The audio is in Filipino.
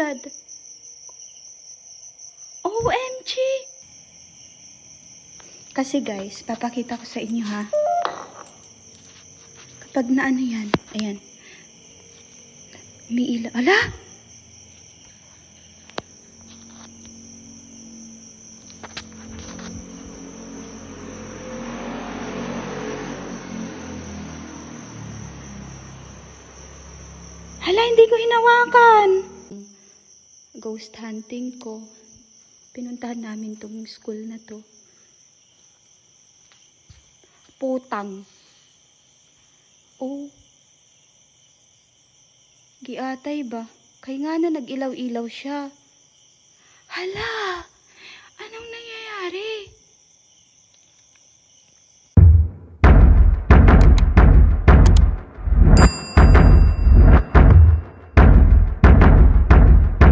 bayad. OMG! Kasi guys, papakita ko sa inyo ha. Kapag na ano yan, ayan. May ilaw. Ala! Hala, hindi ko hinawakan. Ghost hunting ko. Pinuntahan namin tong school na to. Putang. Oh. Giatay ba? Kaya nga na nag-ilaw-ilaw siya. Hala!